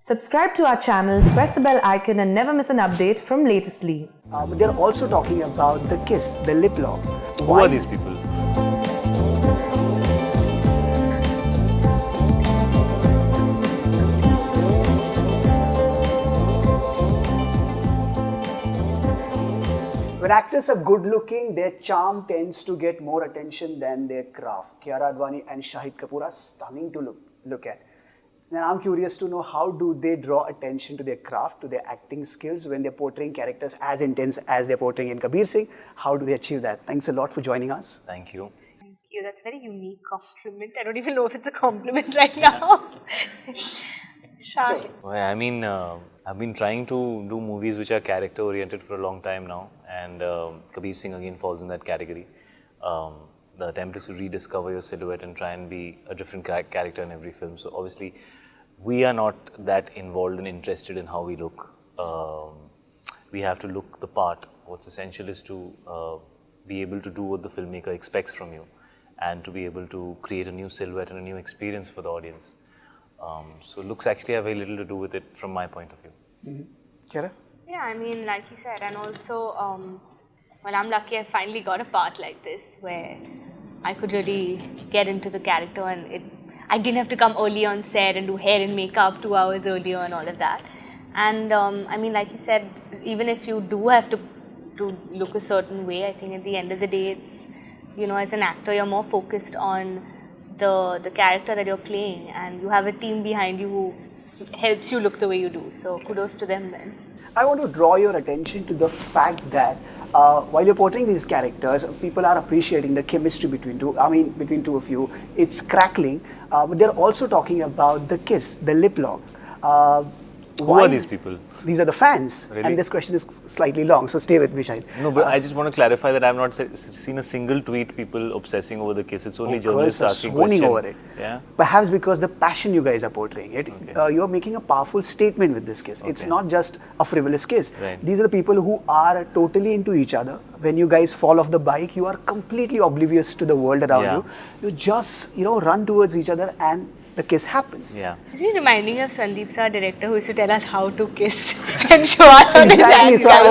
Subscribe to our channel, press the bell icon and never miss an update from latestly. But they're also talking about the kiss, the lip lock. Who are these people? When actors are good looking, their charm tends to get more attention than their craft. Kiara Advani and Shahid Kapoor are stunning to look at. And I'm curious to know, how do they draw attention to their craft, to their acting skills when they're portraying characters as intense as they're portraying in Kabir Singh? How do they achieve that? Thanks a lot for joining us. Thank you. Thank you. That's a very unique compliment. I don't even know if it's a compliment right now. Shahid. I've been trying to do movies which are character oriented for a long time now, and Kabir Singh again falls in that category. The attempt is to rediscover your silhouette and try and be a different character in every film. So obviously, we are not that involved and interested in how we look. We have to look the part. What's essential is to be able to do what the filmmaker expects from you, and to be able to create a new silhouette and a new experience for the audience. So looks actually have very little to do with it from my point of view. Kiara? Yeah, I mean, like you said, and also, well, I'm lucky I finally got a part like this where I could really get into the character, and I didn't have to come early on set and do hair and makeup 2 hours earlier and all of that. And I mean, like you said, even if you do have to look a certain way, I think at the end of the day, it's, you know, as an actor, you're more focused on the character that you're playing, and you have a team behind you who helps you look the way you do. So kudos to them then. I want to draw your attention to the fact that while you're portraying these characters, people are appreciating the chemistry between two of you. It's crackling, but they're also talking about the kiss, the lip lock. Who are these people? These are the fans. Really? And this question is slightly long, so stay with me, Shahid. No, but I just want to clarify that I've not seen a single tweet people obsessing over the kiss. It's only journalists asking questions. Over it. Yeah? Perhaps because the passion you guys are portraying it. Okay. You're making a powerful statement with this kiss. Okay. It's not just a frivolous kiss. Right. These are the people who are totally into each other. When you guys fall off the bike, you are completely oblivious to the world around you. You just, run towards each other and the kiss happens. Yeah. Is he reminding me of Sandeep, our director, who used to tell us how to kiss and show us on Exactly. his So I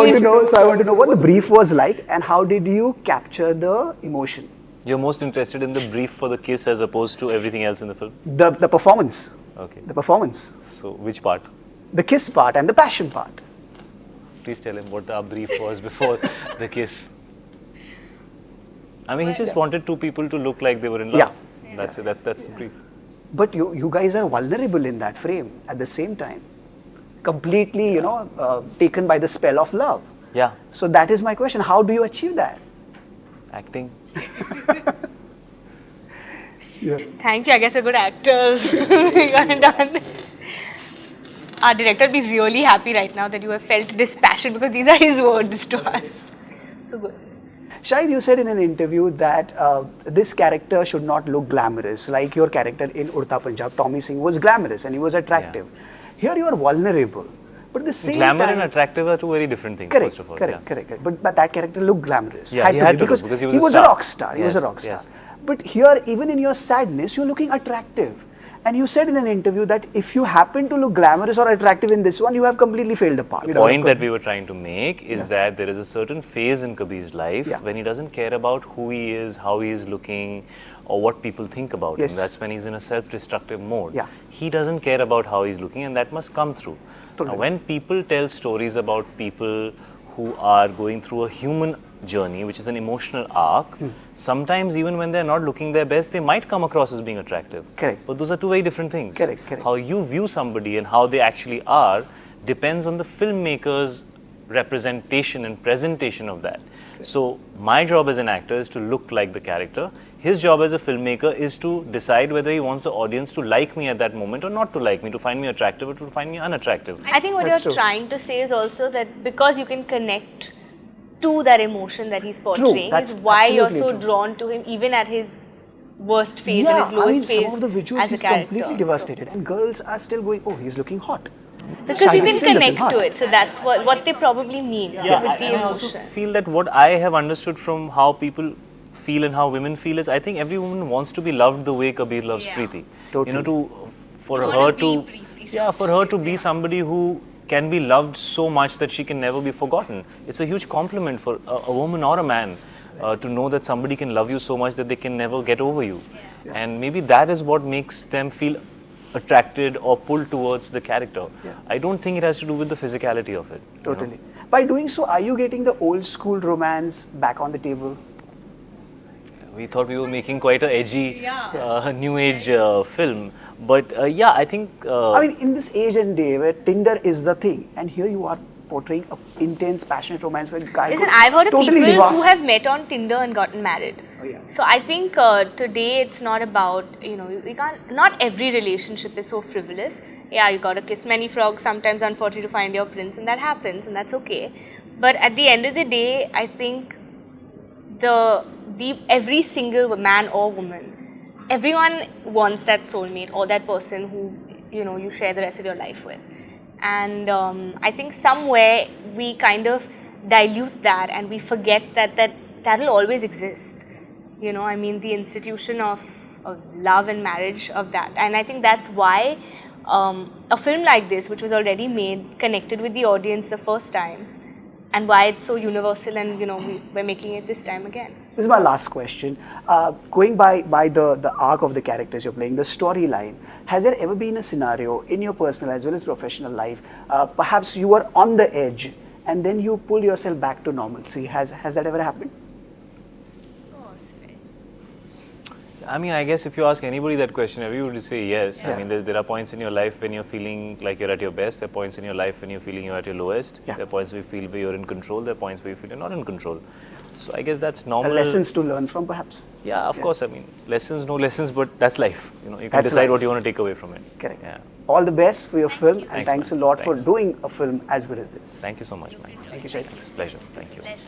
want to know what the brief was like and how did you capture the emotion? You're most interested in the brief for the kiss as opposed to everything else in the film? The performance. Okay. The performance. So which part? The kiss part and the passion part. Please tell him what our brief was before the kiss. I mean, he just wanted two people to look like they were in love. Yeah. That's it. That's the brief. But you guys are vulnerable in that frame at the same time. Completely, taken by the spell of love. Yeah. So that is my question. How do you achieve that? Acting. Thank you. I guess we're good actors. We got it done. Our director will be really happy right now that you have felt this passion, because these are his words to us. So good. Shahid, you said in an interview that this character should not look glamorous. Like your character in Urta Punjab, Tommy Singh, was glamorous and he was attractive. Yeah. Here you are vulnerable. But at the same Glamour time, and attractive are two very different things, correct, first of all. Correct. But that character looked glamorous. Yeah, he had to because because he was a a rock star. He yes, was a rock star. Yes. But here, even in your sadness, you're looking attractive. And you said in an interview that if you happen to look glamorous or attractive in this one, you have completely failed the part. The point that we were trying to make is that there is a certain phase in Kabir's life when he doesn't care about who he is, how he is looking, or what people think about him. That's when he's in a self-destructive mode. Yeah. He doesn't care about how he's looking, and that must come through. Now, when people tell stories about people who are going through a human journey, which is an emotional arc, sometimes even when they're not looking their best, they might come across as being attractive. Correct. But those are two very different things. Correct. How you view somebody and how they actually are depends on the filmmaker's representation and presentation of that. So my job as an actor is to look like the character. His job as a filmmaker is to decide whether he wants the audience to like me at that moment or not to like me, to find me attractive or to find me unattractive. I think what you're trying to say is also that because you can connect to that emotion that he's portraying is why you're so drawn to him, even at his worst phase and his lowest phase. Some of the visuals as a he's character. completely devastated, and girls are still going, oh, he's looking hot. Because you can connect to it, so that's what they probably mean with the I also emotion. feel that what I have understood from how people feel and how women feel is, I think every woman wants to be loved the way Kabir loves Preeti. Totally. For her to Yeah, for her to be somebody who can be loved so much that she can never be forgotten. It's a huge compliment for a woman or a man to know that somebody can love you so much that they can never get over you. Yeah. And maybe that is what makes them feel attracted or pulled towards the character. Yeah. I don't think it has to do with the physicality of it. Totally. You know? By doing so, are you getting the old school romance back on the table? We thought we were making quite a edgy, new age film, but yeah, I think. I mean, in this age and day where Tinder is the thing, and here you are portraying an intense, passionate romance where guy. Listen, I've heard of totally people divorced. who have met on Tinder and gotten married. Oh, yeah. So I think today it's not about, you know, we can't. Not every relationship is so frivolous. Yeah, you gotta kiss many frogs. Sometimes, unfortunately, to find your prince, and that happens, and that's okay. But at the end of the day, I think every single man or woman, everyone wants that soulmate or that person who, you know, you share the rest of your life with. And I think somewhere we kind of dilute that and we forget that will always exist. You know, I mean, the institution of love and marriage of that. And I think that's why a film like this, which was already made, connected with the audience the first time, and why it's so universal, and you know, we're making it this time again. This is my last question. Going by the arc of the characters you're playing, the storyline, has there ever been a scenario in your personal as well as professional life, perhaps you were on the edge and then you pull yourself back to normalcy? Has that ever happened? I mean, I guess if you ask anybody that question, everybody would say yes. Yeah. I mean, there are points in your life when you're feeling like you're at your best. There are points in your life when you're feeling you're at your lowest. Yeah. There are points where you feel where you're in control. There are points where you feel you're not in control. So I guess that's normal. Lessons to learn from, perhaps? Yeah, of course. I mean, lessons, no lessons, but that's life. You know, you can decide what you want to take away from it. Correct. Yeah. All the best for your film, and thanks a man. lot Thanks. for doing a film as good as this. Thank you so much, man. Thank you, Shahid. It's a pleasure. Thank you. Pleasure.